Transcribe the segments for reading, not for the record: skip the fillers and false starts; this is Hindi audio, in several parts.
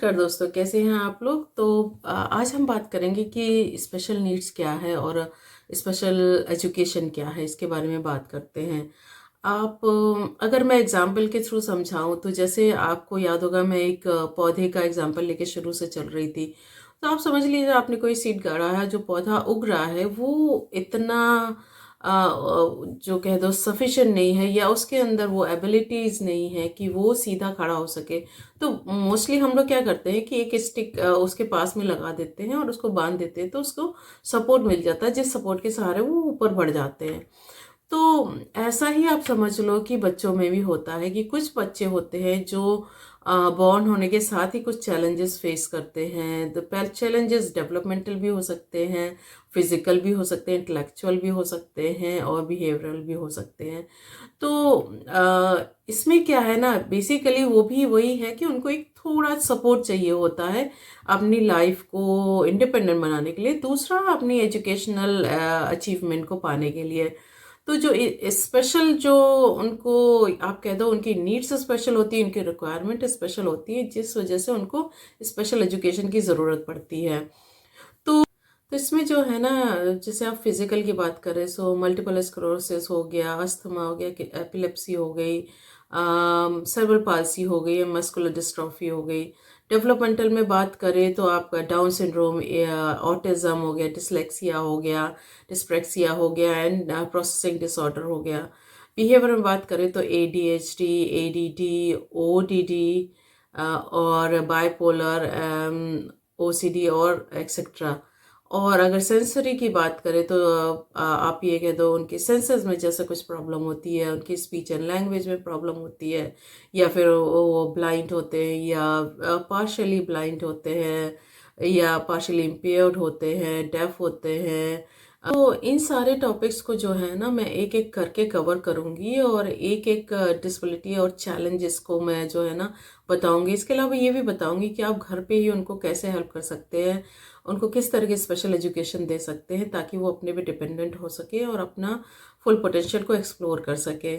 नमस्कार दोस्तों, कैसे हैं आप लोग। तो आज हम बात करेंगे कि स्पेशल नीड्स क्या है और स्पेशल एजुकेशन क्या है, इसके बारे में बात करते हैं। आप अगर मैं एग्जाम्पल के थ्रू समझाऊं तो जैसे आपको याद होगा, मैं एक पौधे का एग्जाम्पल लेके शुरू से चल रही थी। तो आप समझ लीजिए, आपने कोई सीड गाड़ा है, जो पौधा उग रहा है वो इतना जो कह दो सफिशिएंट नहीं है, या उसके अंदर वो एबिलिटीज नहीं है कि वो सीधा खड़ा हो सके। तो मोस्टली हम लोग क्या करते हैं कि एक स्टिक उसके पास में लगा देते हैं और उसको बांध देते हैं, तो उसको सपोर्ट मिल जाता है, जिस सपोर्ट के सहारे वो ऊपर बढ़ जाते हैं। तो ऐसा ही आप समझ लो कि बच्चों में भी होता है कि कुछ बच्चे होते हैं जो बॉर्न होने के साथ ही कुछ चैलेंजेस फेस करते हैं। द चैलेंजेस डेवलपमेंटल भी हो सकते हैं, फिजिकल भी हो सकते हैं, इंटेलेक्चुअल भी हो सकते हैं और बिहेवियरल भी हो सकते हैं। तो इसमें क्या है ना, बेसिकली वो भी वही है कि उनको एक थोड़ा सपोर्ट चाहिए होता है अपनी लाइफ को इंडिपेंडेंट बनाने के लिए, दूसरा अपनी एजुकेशनल अचीवमेंट को पाने के लिए। तो जो स्पेशल जो उनको आप कह दो उनकी नीड्स स्पेशल होती है, उनकी रिक्वायरमेंट स्पेशल होती है, जिस वजह से उनको स्पेशल एजुकेशन की ज़रूरत पड़ती है। तो इसमें जो है ना, जैसे आप फिजिकल की बात करें, सो मल्टीपल स्क्लेरोसिस हो गया, अस्थमा हो गया, एपिलेप्सी हो गई, सेरेब्रल पाल्सी हो गई, मस्कुलर डिस्ट्रॉफी हो गई। डेवलपमेंटल में बात करें तो आपका डाउन सिंड्रोम, ऑटिज्म हो गया, डिसलेक्सिया हो गया, डिस्प्रेक्सिया हो गया एंड प्रोसेसिंग डिसऑर्डर हो गया। बिहेवियर में बात करें तो ADHD, ADD, ODD और बाइपोलर, OCD और एक्सेट्रा। और अगर सेंसरी की बात करें तो आप ये कह दो उनके सेंसर्स में जैसे कुछ प्रॉब्लम होती है, उनकी स्पीच एंड लैंग्वेज में प्रॉब्लम होती है, या फिर वो ब्लाइंड होते हैं, या पार्शली ब्लाइंड होते हैं, या पार्शली इम्पेयर्ड होते हैं, डेफ होते हैं। तो इन सारे टॉपिक्स को जो है ना, मैं एक एक करके कवर करूंगी और एक एक डिसेबिलिटी और चैलेंजेस को मैं जो है ना बताऊंगी। इसके अलावा ये भी बताऊंगी कि आप घर पे ही उनको कैसे हेल्प कर सकते हैं, उनको किस तरह की स्पेशल एजुकेशन दे सकते हैं ताकि वो अपने पे डिपेंडेंट हो सके और अपना फुल पोटेंशियल को एक्सप्लोर कर सके।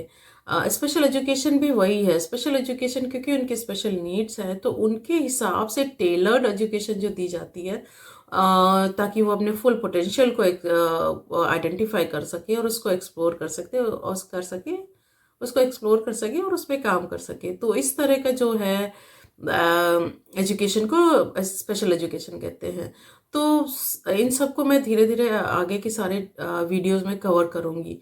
स्पेशल एजुकेशन भी वही है, स्पेशल एजुकेशन क्योंकि उनकी स्पेशल नीड्स है, तो उनके हिसाब से टेलर्ड एजुकेशन जो दी जाती है, ताकि वो अपने फुल पोटेंशियल को आइडेंटिफाई कर सके और उसको एक्सप्लोर कर सके और कर सके, उसको एक्सप्लोर कर सके और उस पर काम कर सके। तो इस तरह का जो है एजुकेशन को स्पेशल एजुकेशन कहते हैं। तो इन सबको मैं धीरे धीरे आगे के सारे वीडियोस में कवर करूंगी।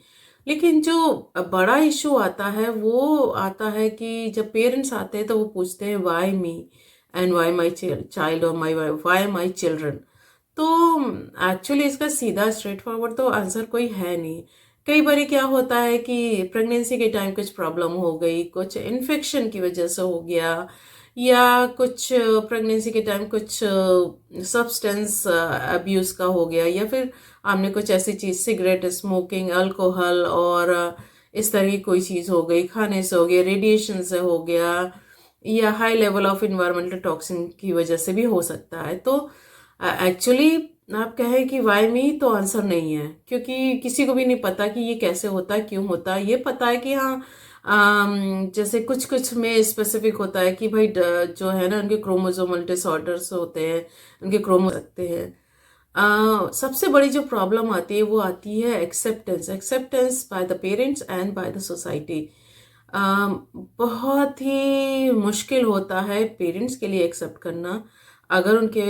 लेकिन जो बड़ा इशू आता है वो आता है कि जब पेरेंट्स आते हैं तो वो पूछते हैं why me and why my child और माई वाई माई चिल्ड्रन। तो एक्चुअली इसका सीधा स्ट्रेट फॉरवर्ड तो आंसर कोई है नहीं। कई बार क्या होता है कि प्रेगनेंसी के टाइम कुछ प्रॉब्लम हो गई, कुछ इन्फेक्शन की वजह से हो गया, या कुछ प्रेगनेंसी के टाइम कुछ सब्सटेंस अब्यूज का हो गया, या फिर आपने कुछ ऐसी चीज, सिगरेट स्मोकिंग, अल्कोहल और इस तरह की कोई चीज हो गई, खाने से हो गया, रेडिएशन से हो गया, या high level of environmental toxin की वजह से भी हो सकता है। तो एक्चुअली आप कहें कि वाई मी, तो आंसर नहीं है, क्योंकि किसी को भी नहीं पता कि ये कैसे होता है, क्यों होता है। ये पता है कि हाँ, जैसे कुछ कुछ में स्पेसिफिक होता है कि भाई जो है ना, उनके क्रोमोसोमल डिसऑर्डर्स होते हैं, उनके क्रोमो सकते हैं। सबसे बड़ी जो प्रॉब्लम आती है वो आती है acceptance, acceptance by the parents and by the society. बहुत ही मुश्किल होता है पेरेंट्स के लिए एक्सेप्ट करना अगर उनके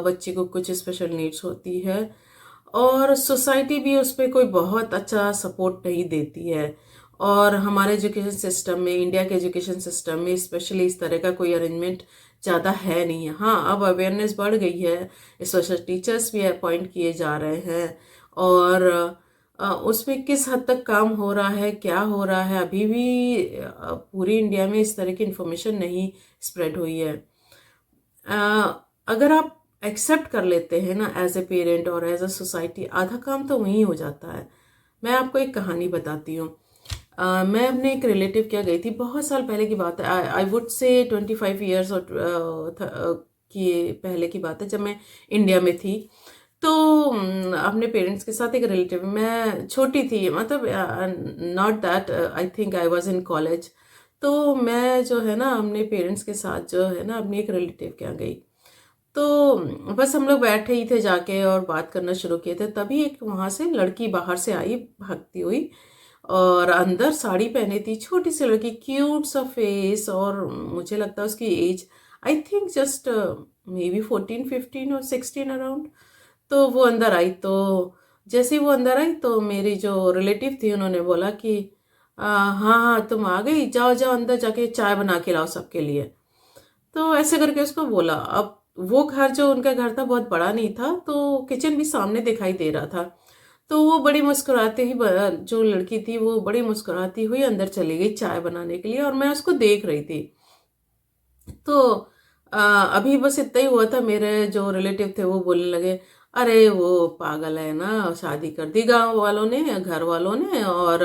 बच्चे को कुछ स्पेशल नीड्स होती है, और सोसाइटी भी उस पर कोई बहुत अच्छा सपोर्ट नहीं देती है। और हमारे एजुकेशन सिस्टम में, इंडिया के एजुकेशन सिस्टम में स्पेशली इस तरह का कोई अरेंजमेंट ज़्यादा है नहीं है। हाँ, अब अवेयरनेस बढ़ गई है, स्पेशल टीचर्स भी अपॉइंट किए जा रहे हैं, और उसमें किस हद तक काम हो रहा है, क्या हो रहा है, अभी भी पूरी इंडिया में इस तरह की इंफॉर्मेशन नहीं स्प्रेड हुई है। अगर आप एक्सेप्ट कर लेते हैं ना एज ए पेरेंट और एज अ सोसाइटी, आधा काम तो वहीं हो जाता है। मैं आपको एक कहानी बताती हूँ। मैं अपने एक रिलेटिव क्या गई थी, बहुत साल पहले की बात है, आई वुड से 25 ईयर्स और की पहले की बात है, जब मैं इंडिया में थी। तो अपने पेरेंट्स के साथ एक रिलेटिव, मैं छोटी थी, मतलब not that, I think I was in college. तो मैं जो है ना अपने पेरेंट्स के साथ जो है ना अपनी एक रिलेटिव के यहाँ गई। तो बस हम लोग बैठे ही थे जाके और बात करना शुरू किए थे, तभी एक वहाँ से लड़की बाहर से आई भागती हुई, और अंदर साड़ी पहनी थी, छोटी सी लड़की, क्यूट सा फेस, और मुझे लगता है उसकी age I think just maybe 14 15 और 16 अराउंड। तो वो अंदर आई, तो जैसे ही वो अंदर आई तो मेरी जो रिलेटिव थी उन्होंने बोला कि हाँ हाँ तुम आ गई, जाओ जाओ अंदर जाके चाय बना के लाओ सबके लिए। तो ऐसे करके उसको बोला। अब वो घर जो उनका घर था बहुत बड़ा नहीं था, तो किचन भी सामने दिखाई दे रहा था। तो वो बड़ी मुस्कुराती ही जो लड़की थी वो बड़ी मुस्कुराती हुई अंदर चली गई चाय बनाने के लिए, और मैं उसको देख रही थी। तो अभी बस इतना ही हुआ था, मेरे जो रिलेटिव थे वो बोलने लगे, अरे वो पागल है ना, शादी कर दी गांव वालों ने, घर वालों ने, और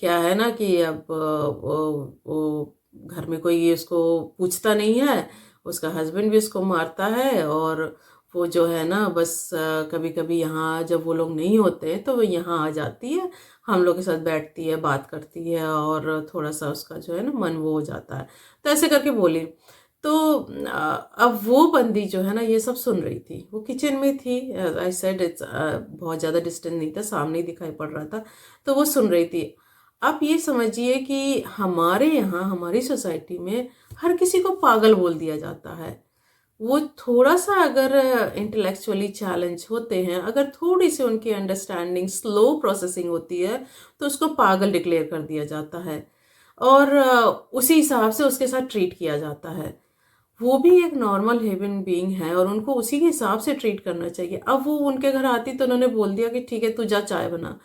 क्या है ना कि अब वो घर में कोई उसको पूछता नहीं है, उसका हस्बैंड भी उसको मारता है, और वो जो है ना बस कभी कभी यहाँ जब वो लोग नहीं होते तो वो यहाँ आ जाती है, हम लोग के साथ बैठती है, बात करती है, और थोड़ा सा उसका जो है ना मन वो हो जाता है। तो ऐसे करके बोली। तो अब वो बंदी जो है ना ये सब सुन रही थी, वो किचन में थी, आई सेड इट्स बहुत ज़्यादा डिस्टेंस नहीं था, सामने ही दिखाई पड़ रहा था। तो वो सुन रही थी। आप ये समझिए कि हमारे यहाँ हमारी सोसाइटी में हर किसी को पागल बोल दिया जाता है। वो थोड़ा सा अगर इंटेलेक्चुअली चैलेंज होते हैं, अगर थोड़ी सी उनकी अंडरस्टैंडिंग स्लो प्रोसेसिंग होती है, तो उसको पागल डिक्लेयर कर दिया जाता है, और उसी हिसाब से उसके साथ ट्रीट किया जाता है। वो भी एक नॉर्मल ह्यूमन बीइंग है और उनको उसी के हिसाब से ट्रीट करना चाहिए। अब वो उनके घर आती तो उन्होंने बोल दिया कि ठीक है तू जा चाय बना।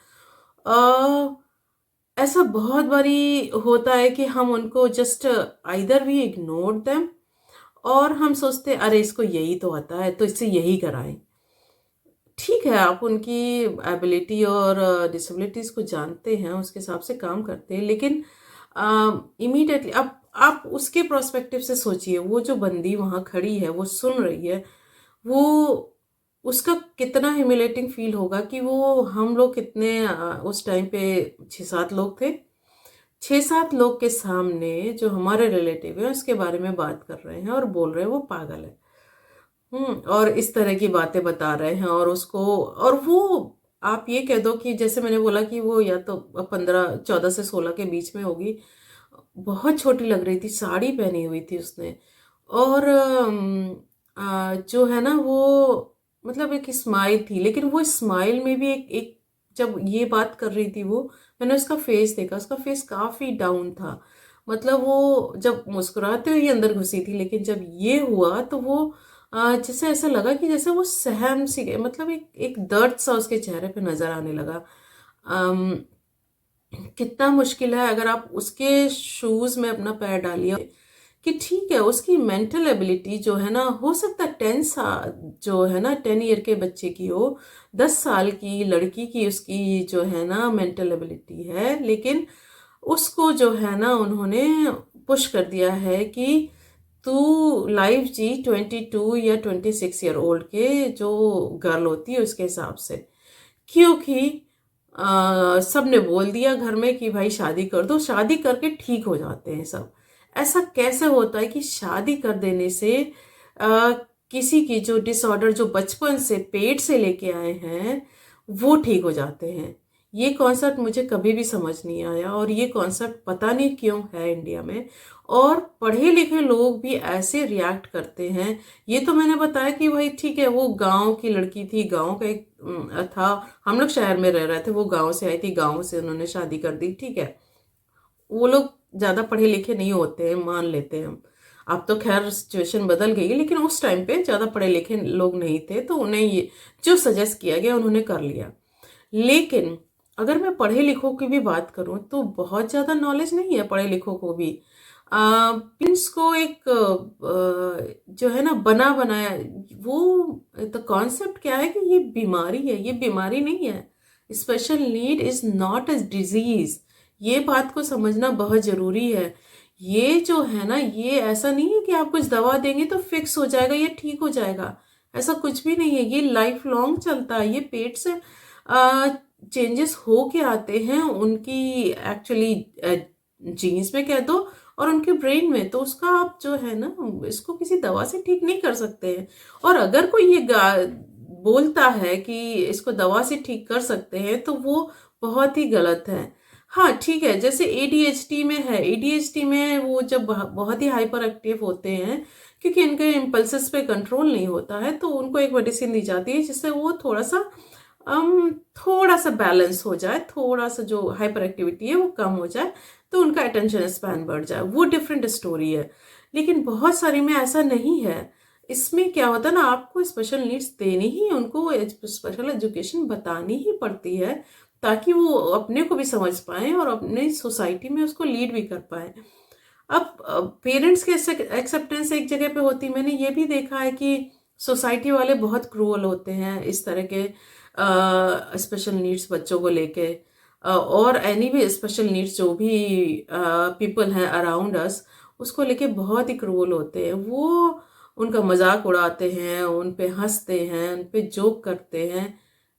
ऐसा बहुत बारी होता है कि हम उनको just either we ignore them, और हम सोचते अरे इसको यही तो आता है तो इससे यही कराएं। ठीक है, आप उनकी एबिलिटी और डिसेबिलिटीज को जानते हैं, उसके हिसाब से काम करते हैं, लेकिन इमीडिएटली अब आप उसके प्रोस्पेक्टिव से सोचिए, वो जो बंदी वहां खड़ी है वो सुन रही है, वो उसका कितना ह्यूमिलेटिंग फील होगा कि वो हम लोग कितने उस टाइम पे 6 7 लोग थे, 6 7 लोग के सामने जो हमारे रिलेटिव है उसके बारे में बात कर रहे हैं और बोल रहे हैं वो पागल है। और इस तरह की बातें बता रहे हैं, और उसको, और वो आप ये कह दो कि जैसे मैंने बोला कि वो या तो 14 से 16 के बीच में होगी, बहुत छोटी लग रही थी, साड़ी पहनी हुई थी उसने, और जो है ना वो मतलब एक स्माइल थी, लेकिन वो स्माइल में भी एक एक जब ये बात कर रही थी वो, मैंने उसका फेस देखा, उसका फेस काफी डाउन था। मतलब वो जब मुस्कुराते हुए अंदर घुसी थी, लेकिन जब ये हुआ तो वो जैसे ऐसा लगा कि जैसे वो सहम सी गई, मतलब एक एक दर्द सा उसके चेहरे पे नजर आने लगा। अम, कितना मुश्किल है अगर आप उसके शूज में अपना पैर डालिए, कि ठीक है उसकी मेंटल एबिलिटी जो है ना, हो सकता है 10 साल जो है ना 10 ईयर के बच्चे की हो, 10 साल की लड़की की उसकी जो है ना मेंटल एबिलिटी है, लेकिन उसको जो है ना उन्होंने पुश कर दिया है कि तू लाइफ जी 22 या 26 ईयर ओल्ड के जो गर्ल होती है उसके हिसाब से, क्योंकि सबने बोल दिया घर में कि भाई शादी कर दो, शादी करके ठीक हो जाते हैं सब। ऐसा कैसे होता है कि शादी कर देने से आ, किसी की जो डिसऑर्डर जो बचपन से पेट से लेके आए हैं वो ठीक हो जाते हैं? ये कॉन्सेप्ट मुझे कभी भी समझ नहीं आया, और ये कॉन्सेप्ट पता नहीं क्यों है इंडिया में, और पढ़े लिखे लोग भी ऐसे रिएक्ट करते हैं। ये तो मैंने बताया कि भाई ठीक है वो गांव की लड़की थी, गांव का एक था, हम लोग शहर में रह रहे थे, वो गांव से आई थी, गांव से उन्होंने शादी कर दी, ठीक है। वो लोग ज्यादा पढ़े लिखे नहीं होते हैं, मान लेते हैं हम। अब तो खैर सिचुएशन बदल गई है, लेकिन उस टाइम पे ज्यादा पढ़े लिखे लोग नहीं थे, तो उन्हें ये जो सजेस्ट किया गया उन्होंने कर लिया। लेकिन अगर मैं पढ़े लिखों की भी बात करूं तो बहुत ज्यादा नॉलेज नहीं है पढ़े लिखों को भी। प्रिंस को एक जो है ना बना बनाया, वो तो कॉन्सेप्ट क्या है कि ये बीमारी है, ये बीमारी नहीं है। Special need is not a disease, ये बात को समझना बहुत जरूरी है। ये जो है ना ये ऐसा नहीं है कि आप कुछ दवा देंगे तो फिक्स हो जाएगा, ये ठीक हो जाएगा, ऐसा कुछ भी नहीं है। ये लाइफ लॉन्ग चलता है, ये पेट से चेंजेस हो के आते हैं उनकी एक्चुअली जीन्स में कह दो, और उनके ब्रेन में, तो उसका आप जो है ना इसको किसी दवा से ठीक नहीं कर सकते हैं। और अगर कोई ये बोलता है कि इसको दवा से ठीक कर सकते हैं तो वो बहुत ही गलत है। हाँ ठीक है, जैसे एडीएचडी में है, एडीएचडी में वो जब बहुत ही हाइपर एक्टिव होते हैं क्योंकि इनके इम्पल्सेस पे कंट्रोल नहीं होता है, तो उनको एक मेडिसिन दी जाती है जिससे वो थोड़ा सा बैलेंस हो जाए, थोड़ा सा जो हाइपर एक्टिविटी है वो कम हो जाए, तो उनका अटेंशन स्पैन बढ़ जाए। वो डिफरेंट स्टोरी है। लेकिन बहुत सारी में ऐसा नहीं है। इसमें क्या होता है ना, आपको स्पेशल नीड्स देनी ही, उनको स्पेशल एजुकेशन बतानी ही पड़ती है ताकि वो अपने को भी समझ पाए और अपने सोसाइटी में उसको लीड भी कर पाए। अब पेरेंट्स के एक्सेप्टेंस एक जगह पे होती, मैंने ये भी देखा है कि सोसाइटी वाले बहुत क्रूअल होते हैं इस तरह के स्पेशल नीड्स बच्चों को लेके, और एनी भी स्पेशल नीड्स जो भी पीपल हैं अराउंड अस, उसको लेके बहुत ही क्रूअल होते हैं। वो उनका मजाक उड़ाते हैं, उन पे हंसते हैं, उन पे जोक करते हैं।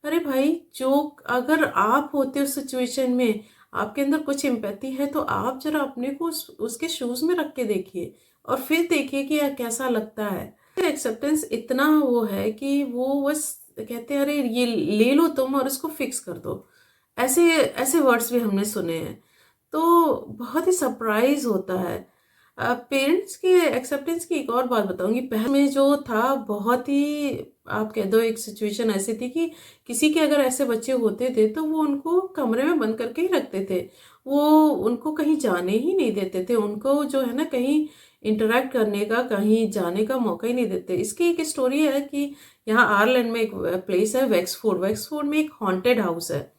अरे भाई, जोक अगर आप होते उस सिचुएशन में, आपके अंदर कुछ एम्पैथी है, तो आप जरा अपने को उसके शूज में रख के देखिए और फिर देखिए कि यह कैसा लगता है। एक्सेप्टेंस इतना वो है कि वो बस कहते हैं अरे ये ले लो तुम और इसको फिक्स कर दो। ऐसे ऐसे वर्ड्स भी हमने सुने हैं। तो बहुत ही सरप्राइज होता है। पेरेंट्स के एक्सेप्टेंस की एक और बात बताऊंगी। पहले में जो था, बहुत ही आप कह दो एक सिचुएशन ऐसी थी कि किसी के अगर ऐसे बच्चे होते थे तो वो उनको कमरे में बंद करके ही रखते थे। वो उनको कहीं जाने ही नहीं देते थे, उनको जो है ना कहीं इंटरेक्ट करने का, कहीं जाने का मौका ही नहीं देते। इसकी एक स्टोरी है कि यहाँ आयरलैंड में एक प्लेस है वेक्सफोर्ड, वेक्सफोर्ड में एक हॉन्टेड हाउस है।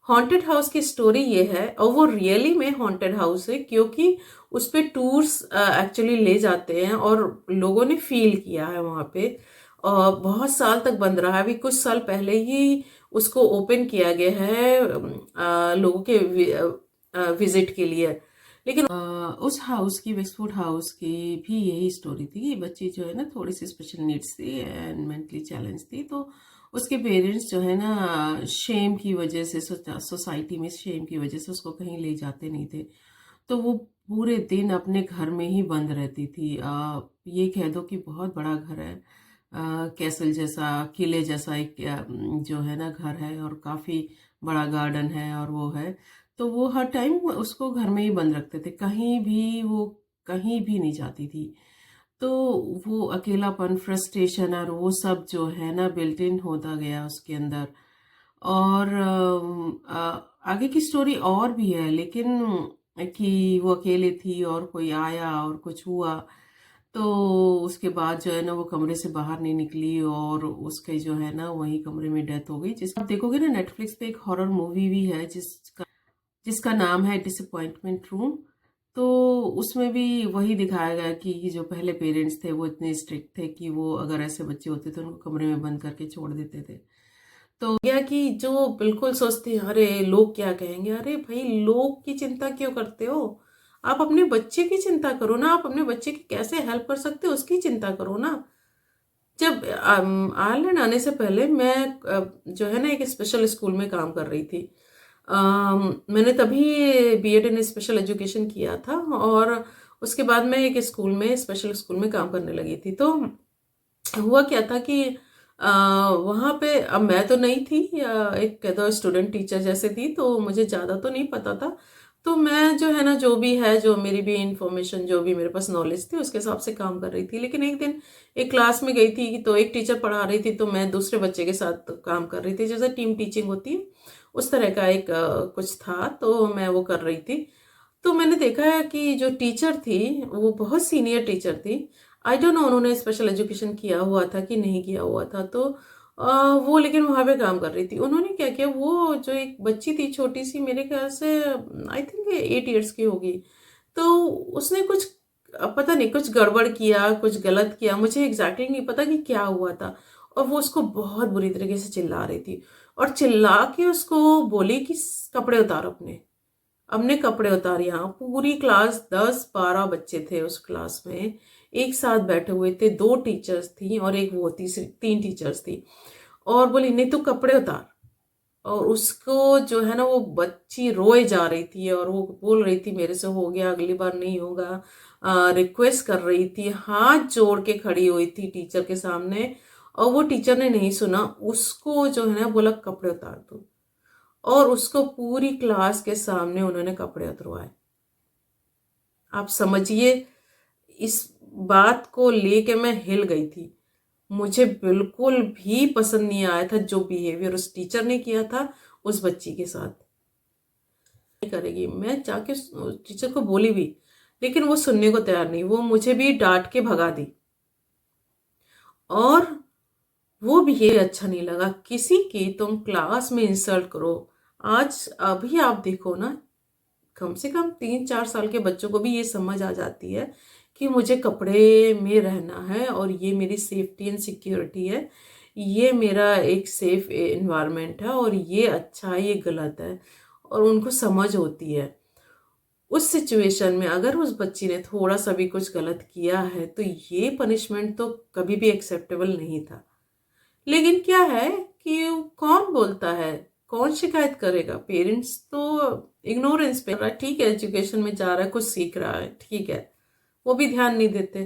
हॉन्टेड हाउस की स्टोरी ये है, और वो रियली में हॉन्टेड हाउस है क्योंकि उस पे टूर्स एक्चुअली ले जाते हैं और लोगों ने फील किया है वहाँ पे। और बहुत साल तक बंद रहा है, अभी कुछ साल पहले ही उसको ओपन किया गया है लोगों के विजिट के लिए। लेकिन उस हाउस की, वेक्सफोर्ड हाउस की भी यही स्टोरी थी कि बच्ची जो है ना थोड़ी सी स्पेशल नीड्स थी एंड मेंटली चैलेंज थी, तो उसके पेरेंट्स जो है ना शेम की वजह से, सोसाइटी में शेम की वजह से उसको कहीं ले जाते नहीं थे। तो वो पूरे दिन अपने घर में ही बंद रहती थी। ये कह दो कि बहुत बड़ा घर है, कैसल जैसा, किले जैसा एक जो है ना घर है, और काफ़ी बड़ा गार्डन है और वो है। तो वो हर टाइम उसको घर में ही बंद रखते थे, कहीं भी वो कहीं भी नहीं जाती थी। तो वो अकेलापन, फ्रस्ट्रेशन और वो सब जो है ना बिल्ट इन होता गया उसके अंदर। और आगे की स्टोरी और भी है, लेकिन कि वो अकेले थी और कोई आया और कुछ हुआ, तो उसके बाद जो है ना वो कमरे से बाहर नहीं निकली और उसके जो है ना वही कमरे में डेथ हो गई। जिस आप देखोगे ना नेटफ्लिक्स पे एक हॉरर मूवी भी है जिसका नाम है डिसअपॉइंटमेंट रूम। तो उसमें भी वही दिखाया गया कि जो पहले पेरेंट्स थे वो इतने स्ट्रिक्ट थे कि वो अगर ऐसे बच्चे होते तो उनको कमरे में बंद करके छोड़ देते थे। तो क्या कि जो बिल्कुल सोचते हैं अरे लोग क्या कहेंगे, अरे भाई लोग की चिंता क्यों करते हो? आप अपने बच्चे की चिंता करो ना, आप अपने बच्चे की कैसे हेल्प कर सकते हो उसकी चिंता करो ना। जब आयरलैंड आने से पहले मैं जो है ना एक स्पेशल स्कूल में काम कर रही थी। मैंने तभी बीएड इन स्पेशल एजुकेशन किया था और उसके बाद मैं एक स्कूल में, स्पेशल स्कूल में काम करने लगी थी। तो हुआ क्या था कि वहाँ पे, अब मैं तो नहीं थी, एक कह दो स्टूडेंट टीचर जैसे थी, तो मुझे ज़्यादा तो नहीं पता था। तो मैं जो है ना जो भी है, जो मेरी भी इंफॉर्मेशन, जो भी मेरे पास नॉलेज थी उसके हिसाब से काम कर रही थी। लेकिन एक दिन एक क्लास में गई थी तो एक टीचर पढ़ा रही थी, तो मैं दूसरे बच्चे के साथ काम कर रही थी, जैसे टीम टीचिंग होती है उस तरह का एक कुछ था, तो मैं वो कर रही थी। तो मैंने देखा है कि जो टीचर थी वो बहुत सीनियर टीचर थी। आई डोंट नो उन्होंने स्पेशल एजुकेशन किया हुआ था कि नहीं किया हुआ था। तो वो लेकिन वहाँ पे काम कर रही थी। उन्होंने क्या किया, वो जो एक बच्ची थी छोटी सी, मेरे ख्याल से आई थिंक 8 ईयर्स की होगी, तो उसने कुछ पता नहीं कुछ गड़बड़ किया, कुछ गलत किया, मुझे एग्जैक्टली नहीं पता कि क्या हुआ था। और वो उसको बहुत बुरी तरीके से चिल्ला रही थी और चिल्ला के उसको बोली कि कपड़े उतार अपने, हमने कपड़े उतार। यहाँ पूरी क्लास 10-12 बच्चे थे उस क्लास में, एक साथ बैठे हुए थे, 2 टीचर्स थी और एक वो तीसरी 3 टीचर्स थी। और बोली नहीं तू कपड़े उतार। और उसको जो है ना, वो बच्ची रोए जा रही थी और वो बोल रही थी मेरे से हो गया, अगली बार नहीं होगा। रिक्वेस्ट कर रही थी, हाथ जोड़ के खड़ी हुई थी टीचर के सामने। और वो टीचर ने नहीं सुना, उसको जो है ना बोला कपड़े उतार दो, और उसको पूरी क्लास के सामने उन्होंने कपड़े उतरवाए। आप समझिए, इस बात को लेके मैं हिल गई थी। मुझे बिल्कुल भी पसंद नहीं आया था जो बिहेवियर उस टीचर ने किया था उस बच्ची के साथ। नहीं करेगी, मैं जाके टीचर को बोली भी, लेकिन वो सुनने को तैयार नहीं, वो मुझे भी डांट के भगा दी। और वो भी ये अच्छा नहीं लगा, किसी की तुम क्लास में इंसल्ट करो। आज अभी आप देखो ना, कम से कम 3-4 साल के बच्चों को भी ये समझ आ जाती है कि मुझे कपड़े में रहना है और ये मेरी सेफ्टी एंड सिक्योरिटी है, ये मेरा एक सेफ एनवायरनमेंट है, और ये अच्छा है, ये गलत है, और उनको समझ होती है। उस सिचुएशन में अगर उस बच्ची ने थोड़ा सा भी कुछ गलत किया है तो ये पनिशमेंट तो कभी भी एक्सेप्टेबल नहीं था। लेकिन क्या है कि कौन बोलता है, कौन शिकायत करेगा? पेरेंट्स तो इग्नोरेंस पे रहा है। ठीक है, एजुकेशन में जा रहा है, कुछ सीख रहा है, ठीक है, वो भी ध्यान नहीं देते,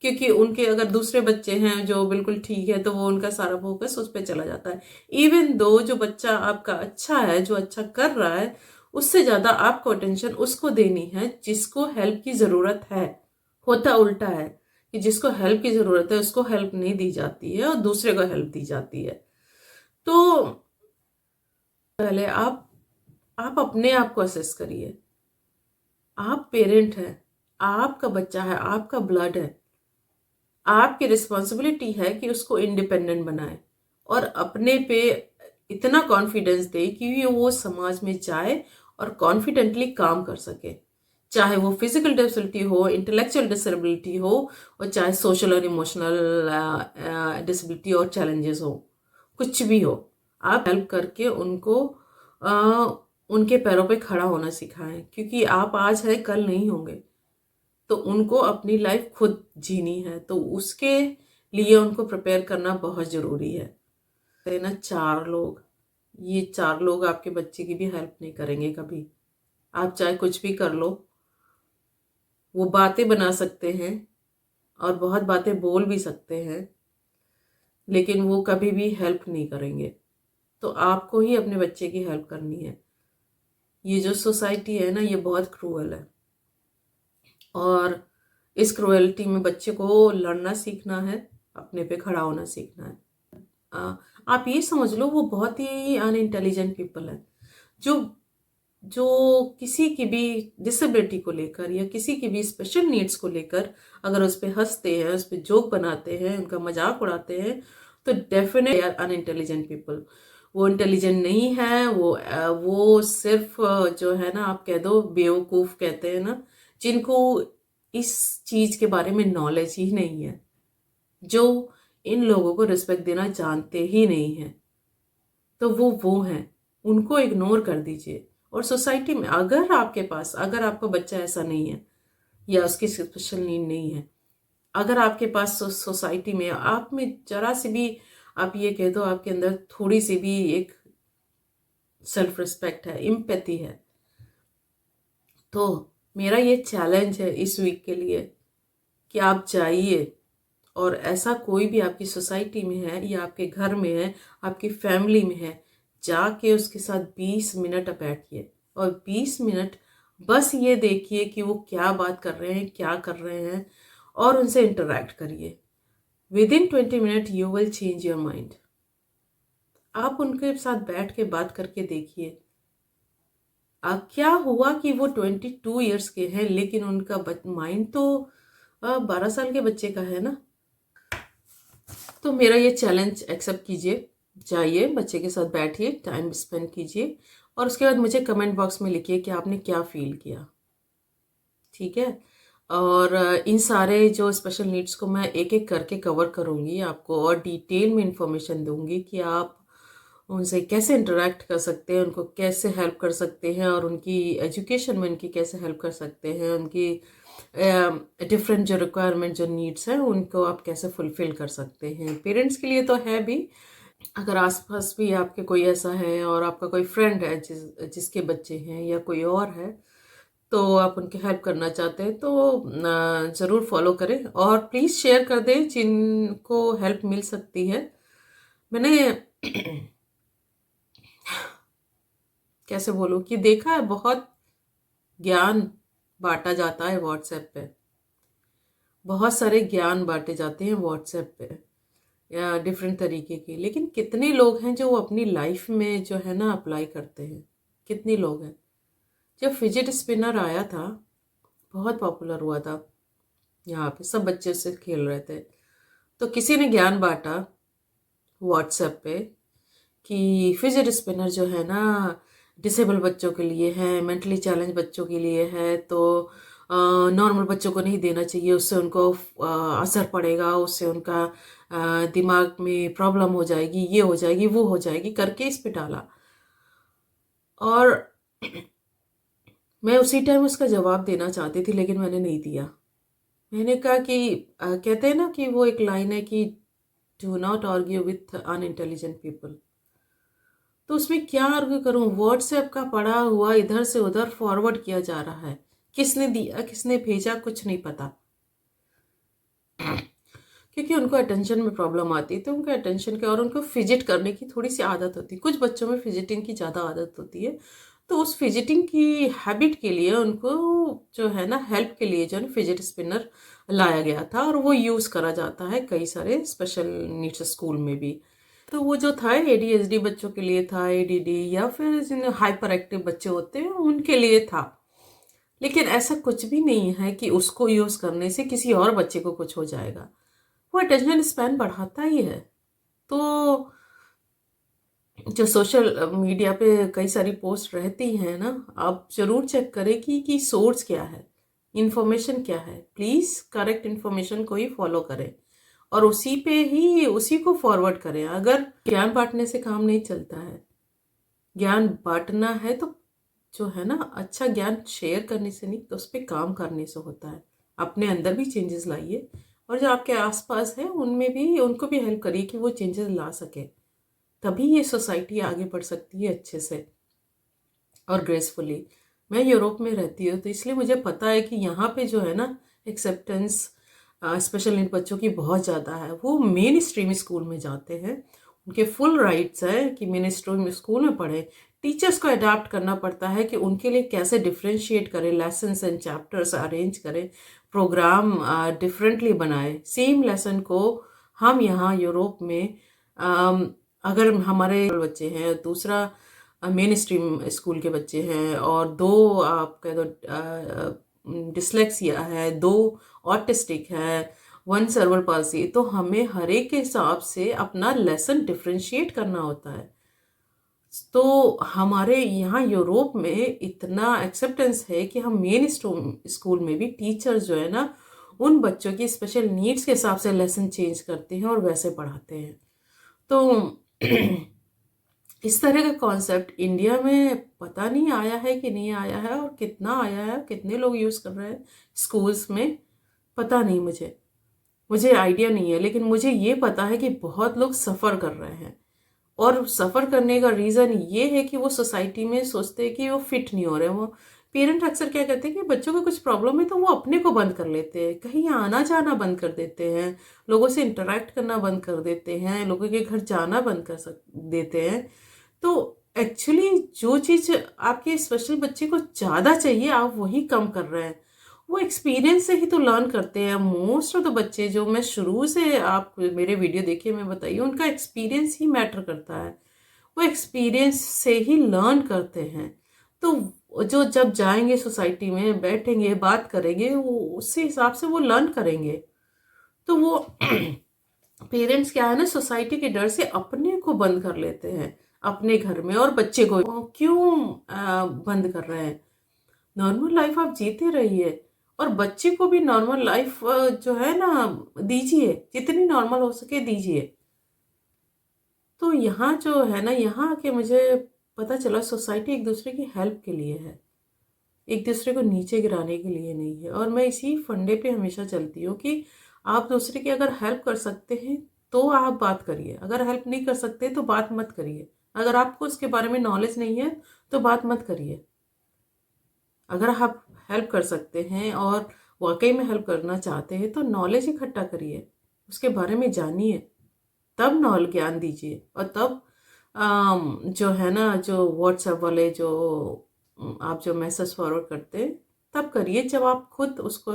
क्योंकि उनके अगर दूसरे बच्चे हैं जो बिल्कुल ठीक है तो वो उनका सारा फोकस उस पर चला जाता है। इवन दो जो बच्चा आपका अच्छा है, जो अच्छा कर रहा है, उससे ज्यादा आपको अटेंशन उसको देनी है जिसको हेल्प की जरूरत है। होता उल्टा है कि जिसको हेल्प की जरूरत है उसको हेल्प नहीं दी जाती है और दूसरे को हेल्प दी जाती है। तो पहले आप अपने आप को असेस करिए। आप पेरेंट हैं, आपका बच्चा है, आपका ब्लड है, आपकी रिस्पॉन्सिबिलिटी है कि उसको इंडिपेंडेंट बनाए और अपने पे इतना कॉन्फिडेंस दे कि वो समाज में जाए और कॉन्फिडेंटली काम कर सके, चाहे वो फिजिकल डिसेबिलिटी हो, इंटेलेक्चुअल डिसेबिलिटी हो, और चाहे सोशल और इमोशनल डिसेबिलिटी और चैलेंजेस हो, कुछ भी हो। आप हेल्प करके उनको उनके पैरों पे खड़ा होना सिखाएं, क्योंकि आप आज है कल नहीं होंगे। तो उनको अपनी लाइफ खुद जीनी है, तो उसके लिए उनको प्रिपेयर करना बहुत जरूरी है। है ना, 4 लोग, ये 4 लोग आपके बच्चे की भी हेल्प नहीं करेंगे कभी। आप चाहे कुछ भी कर लो, वो बातें बना सकते हैं और बहुत बातें बोल भी सकते हैं, लेकिन वो कभी भी हेल्प नहीं करेंगे। तो आपको ही अपने बच्चे की हेल्प करनी है। ये जो सोसाइटी है ना, ये बहुत क्रूअल है, और इस क्रुएल्टी में बच्चे को लड़ना सीखना है, अपने पे खड़ा होना सीखना है। आप ये समझ लो, वो बहुत ही अनइंटेलिजेंट पीपल है, जो जो किसी की भी डिसेबिलिटी को लेकर या किसी की भी स्पेशल नीड्स को लेकर अगर उस पर हंसते हैं, उस पर जोक बनाते हैं, उनका मजाक उड़ाते हैं, तो डेफिनेटली आर अनइंटेलिजेंट पीपल। वो इंटेलिजेंट नहीं है, वो सिर्फ जो है ना, आप कह दो बेवकूफ कहते हैं ना, जिनको इस चीज के बारे में नॉलेज ही नहीं है, जो इन लोगों को रिस्पेक्ट देना जानते ही नहीं है, तो वो हैं, उनको इग्नोर कर दीजिए। और सोसाइटी में अगर आपके पास, अगर आपका बच्चा ऐसा नहीं है या उसकी स्पेशल नीड नहीं है, अगर आपके पास सोसाइटी में आप में जरा सी भी, आप ये कह दो आपके अंदर थोड़ी सी भी एक सेल्फ रिस्पेक्ट है, इम्पैथी है, तो मेरा ये चैलेंज है इस वीक के लिए कि आप जाइए, और ऐसा कोई भी आपकी सोसाइटी में है या आपके घर में है, आपकी फैमिली में है, जाके उसके साथ 20 मिनट आप बैठिए और 20 मिनट बस ये देखिए कि वो क्या बात कर रहे हैं, क्या कर रहे हैं, और उनसे इंटरेक्ट करिए। With in 20 minute you will change your mind. आप उनके साथ बैठ के बात करके देखिए, क्या हुआ कि वो 22 ईयर्स के हैं लेकिन उनका माइंड तो 12 साल के बच्चे का है ना। तो मेरा ये चैलेंज एक्सेप्ट कीजिए, जाइए बच्चे के साथ बैठिए, टाइम स्पेंड कीजिए, और उसके बाद मुझे कमेंट बॉक्स में लिखिए कि आपने क्या फील किया। ठीक है, और इन सारे जो स्पेशल नीड्स को मैं एक एक करके कवर करूँगी आपको, और डिटेल में इंफॉर्मेशन दूंगी कि आप उनसे कैसे इंटरेक्ट कर सकते हैं, उनको कैसे हेल्प कर सकते हैं, और उनकी एजुकेशन में उनकी कैसे हेल्प कर सकते हैं, उनकी डिफरेंट जो रिक्वायरमेंट, जो नीड्स हैं, उनको आप कैसे फुलफिल कर सकते हैं। पेरेंट्स के लिए तो है भी, अगर आसपास भी आपके कोई ऐसा है और आपका कोई फ्रेंड है जिसके बच्चे हैं या कोई और है, तो आप उनकी हेल्प करना चाहते हैं तो ज़रूर फॉलो करें और प्लीज़ शेयर कर दें जिनको हेल्प मिल सकती है। मैंने कैसे बोलूँ कि देखा है, बहुत ज्ञान बांटा जाता है व्हाट्सएप पे, बहुत सारे ज्ञान बांटे जाते हैं व्हाट्सएप पे या डिफरेंट तरीके के, लेकिन कितने लोग हैं जो वो अपनी लाइफ में जो है ना अप्लाई करते हैं? कितने लोग हैं? जब फिजिट स्पिनर आया था, बहुत पॉपुलर हुआ था, यहाँ पे सब बच्चे उससे खेल रहे थे, तो किसी ने ज्ञान बांटा व्हाट्सएप पे कि फिजिट स्पिनर जो है ना डिसेबल बच्चों के लिए है, मेंटली चैलेंज बच्चों के लिए है, तो नॉर्मल बच्चों को नहीं देना चाहिए, उससे उनको असर पड़ेगा, उससे उनका दिमाग में प्रॉब्लम हो जाएगी, ये हो जाएगी, वो हो जाएगी करके इस पे डाला। और मैं उसी टाइम उसका जवाब देना चाहती थी, लेकिन मैंने नहीं दिया। मैंने कहा कि कहते हैं ना कि वो एक लाइन है कि do not argue with unintelligent people. तो उसमें क्या आर्ग्यू करूं? व्हाट्सएप का पड़ा हुआ इधर से उधर फॉरवर्ड किया जा रहा है, किसने दिया किसने भेजा कुछ नहीं पता, क्योंकि उनको अटेंशन में प्रॉब्लम आती है, तो उनके अटेंशन के और उनको फिजिट करने की थोड़ी सी आदत होती है। कुछ बच्चों में फिजिटिंग की ज़्यादा आदत होती है, तो उस फिजिटिंग की हैबिट के लिए उनको जो है ना हेल्प के लिए जो है फिजिट स्पिनर लाया गया था, और वो यूज़ करा जाता है कई सारे स्पेशल नीड्स स्कूल में भी। तो वो जो था एडीएचडी बच्चों के लिए था, एडीडी या फिर जिन हाइपर एक्टिव बच्चे होते हैं उनके लिए था। लेकिन ऐसा कुछ भी नहीं है कि उसको यूज़ करने से किसी और बच्चे को कुछ हो जाएगा, वो अटेंशन स्पैन बढ़ाता ही है। तो जो सोशल मीडिया पे कई सारी पोस्ट रहती हैं ना, आप ज़रूर चेक करें कि सोर्स क्या है, इन्फॉर्मेशन क्या है। प्लीज़ करेक्ट इन्फॉर्मेशन को ही फॉलो करें और उसी पे ही उसी को फॉरवर्ड करें। अगर ज्ञान बांटने से काम नहीं चलता है, ज्ञान बांटना है तो जो है ना अच्छा ज्ञान शेयर करने से नहीं, तो उस पर काम करने से होता है। अपने अंदर भी चेंजेस लाइए और जो आपके आसपास है उनमें भी उनको भी हेल्प करिए कि वो चेंजेस ला सके, तभी ये सोसाइटी आगे बढ़ सकती है अच्छे से और ग्रेसफुली। मैं यूरोप में रहती हूँ तो इसलिए मुझे पता है कि यहाँ पे जो है ना एक्सेप्टेंस स्पेशल नीड बच्चों की बहुत ज़्यादा है। वो मेन स्ट्रीम स्कूल में जाते हैं, उनके फुल राइट्स है कि मेन स्ट्रीम स्कूल में पढ़े। टीचर्स को अडाप्ट करना पड़ता है कि उनके लिए कैसे डिफ्रेंशिएट करें, लेसन्स एंड चैप्टर्स अरेंज करें, प्रोग्राम डिफरेंटली बनाए। सेम लेसन को हम यहाँ यूरोप में अगर हमारे बच्चे हैं, दूसरा मेन स्ट्रीम स्कूल के बच्चे हैं और दो आप कह दो डिसलेक्सिया है, दो ऑटिस्टिक है, वन सर्वर पाल्सी, तो हमें हर एक के हिसाब से अपना लेसन डिफ्रेंशिएट करना होता है। तो हमारे यहाँ यूरोप में इतना एक्सेप्टेंस है कि हम मेन स्कूल में भी टीचर्स जो है ना उन बच्चों की स्पेशल नीड्स के हिसाब से लेसन चेंज करते हैं और वैसे पढ़ाते हैं। तो इस तरह का कॉन्सेप्ट इंडिया में पता नहीं आया है कि नहीं आया है, और कितना आया है, कितने लोग यूज़ कर रहे हैं स्कूल्स में, पता नहीं। मुझे आइडिया नहीं है, लेकिन मुझे ये पता है कि बहुत लोग सफ़र कर रहे हैं। और सफ़र करने का रीज़न ये है कि वो सोसाइटी में सोचते हैं कि वो फिट नहीं हो रहे। वो पेरेंट अक्सर क्या कहते हैं कि बच्चों को कुछ प्रॉब्लम है तो वो अपने को बंद कर लेते हैं, कहीं आना जाना बंद कर देते हैं, लोगों से इंटरेक्ट करना बंद कर देते हैं, लोगों के घर जाना बंद कर देते हैं। तो एक्चुअली जो चीज़ आपके स्पेशल बच्चे को ज़्यादा चाहिए आप वही कम कर रहे हैं। वो एक्सपीरियंस से ही तो लर्न करते हैं। मोस्ट ऑफ द बच्चे जो मैं शुरू से, आप मेरे वीडियो देखिए, मैं बताइए, उनका एक्सपीरियंस ही मैटर करता है। वो एक्सपीरियंस से ही लर्न करते हैं। तो जो जब जाएंगे सोसाइटी में, बैठेंगे, बात करेंगे, वो उसी हिसाब से वो लर्न करेंगे। तो वो पेरेंट्स क्या है ना, सोसाइटी के डर से अपने को बंद कर लेते हैं अपने घर में, और बच्चे को क्यों बंद कर रहे हैं? नॉर्मल लाइफ आप जीते रहिए और बच्चे को भी नॉर्मल लाइफ जो है ना दीजिए, जितनी नॉर्मल हो सके दीजिए। तो यहाँ जो है ना, यहाँ आके मुझे पता चला सोसाइटी एक दूसरे की हेल्प के लिए है, एक दूसरे को नीचे गिराने के लिए नहीं है। और मैं इसी फंडे पे हमेशा चलती हूँ कि आप दूसरे की अगर हेल्प कर सकते हैं तो आप बात करिए। अगर हेल्प नहीं कर सकते तो बात मत करिए। अगर आपको उसके बारे में नॉलेज नहीं है तो बात मत करिए। अगर आप हेल्प कर सकते हैं और वाकई में हेल्प करना चाहते हैं तो नॉलेज इकट्ठा करिए, उसके बारे में जानिए, तब नॉल ज्ञान दीजिए। और तब जो है ना, जो व्हाट्सएप वाले जो आप जो मैसेज फॉरवर्ड करते हैं तब करिए जब आप खुद उसको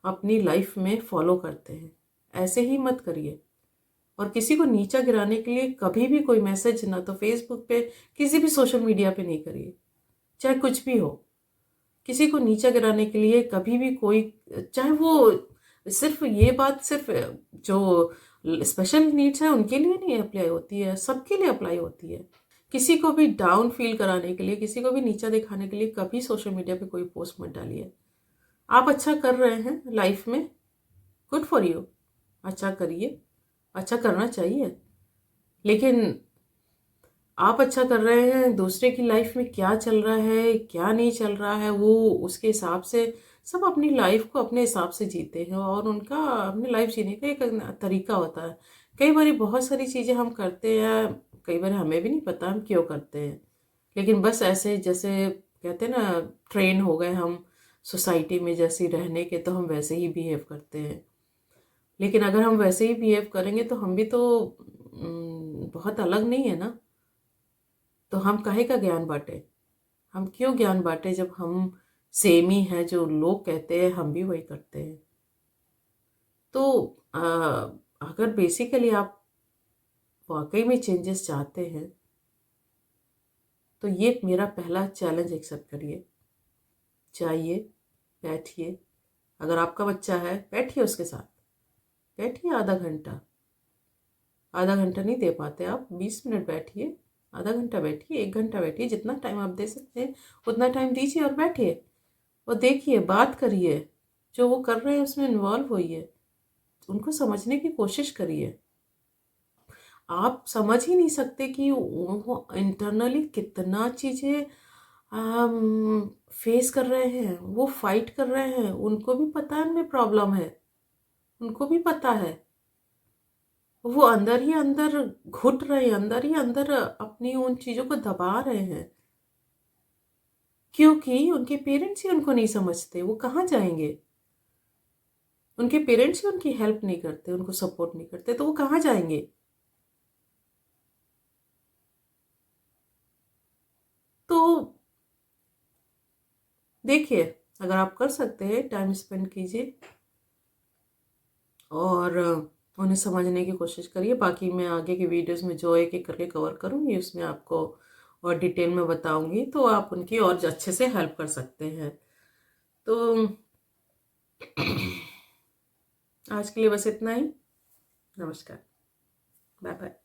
अपनी लाइफ में फॉलो करते हैं। ऐसे ही मत करिए। और किसी को नीचा गिराने के लिए कभी भी कोई मैसेज ना तो फेसबुक पे, किसी भी सोशल मीडिया पे नहीं करिए, चाहे कुछ भी हो। किसी को नीचा गिराने के लिए कभी भी कोई, चाहे वो सिर्फ ये बात सिर्फ जो स्पेशल नीड्स है उनके लिए नहीं अप्लाई होती है, सबके लिए अप्लाई होती है। किसी को भी डाउन फील कराने के लिए, किसी को भी नीचा दिखाने के लिए कभी सोशल मीडिया पे कोई पोस्ट मत डालिए। आप अच्छा कर रहे हैं लाइफ में, गुड फॉर यू, अच्छा करिए, अच्छा करना चाहिए। लेकिन आप अच्छा कर रहे हैं, दूसरे की लाइफ में क्या चल रहा है क्या नहीं चल रहा है वो उसके हिसाब से, सब अपनी लाइफ को अपने हिसाब से जीते हैं और उनका अपनी लाइफ जीने का एक तरीका होता है। कई बार बहुत सारी चीज़ें हम करते हैं, कई बार हमें भी नहीं पता हम क्यों करते हैं, लेकिन बस ऐसे जैसे कहते हैं ना, ट्रेन हो गए हम सोसाइटी में जैसे रहने के, तो हम वैसे ही बिहेव करते हैं। लेकिन अगर हम वैसे ही बिहेव करेंगे तो हम भी तो बहुत अलग नहीं है ना। तो हम काहे का ज्ञान बांटे, हम क्यों ज्ञान बांटे जब हम सेम ही है, जो लोग कहते हैं हम भी वही करते हैं। तो आ, अगर बेसिकली आप वाकई में चेंजेस चाहते हैं तो ये मेरा पहला चैलेंज एक्सेप्ट करिए। जाइए, बैठिए, अगर आपका बच्चा है बैठिए उसके साथ, बैठिए आधा घंटा। आधा घंटा नहीं दे पाते आप, 20 मिनट बैठिए, आधा घंटा बैठिए, 1 घंटा बैठिए, जितना टाइम आप दे सकते हैं उतना टाइम दीजिए और बैठिए और देखिए, बात करिए, जो वो कर रहे हैं उसमें इन्वॉल्व होइए, उनको समझने की कोशिश करिए। आप समझ ही नहीं सकते कि वो इंटरनली कितना चीज़ें फेस कर रहे हैं, वो फाइट कर रहे हैं, उनको भी पता है उनमें प्रॉब्लम है, उनको भी पता है। वो अंदर ही अंदर घुट रहे हैं, अंदर ही अंदर अपनी उन चीज़ों को दबा रहे हैं, क्योंकि उनके पेरेंट्स ही उनको नहीं समझते। वो कहाँ जाएंगे, उनके पेरेंट्स ही उनकी हेल्प नहीं करते, उनको सपोर्ट नहीं करते, तो वो कहाँ जाएंगे। तो देखिए, अगर आप कर सकते हैं टाइम स्पेंड कीजिए और उन्हें समझने की कोशिश करिए। बाकी मैं आगे के वीडियोस में जो एक एक करके कवर करूँगी उसमें आपको और डिटेल में बताऊंगी, तो आप उनकी और अच्छे से हेल्प कर सकते हैं। तो आज के लिए बस इतना ही। नमस्कार, बाय बाय।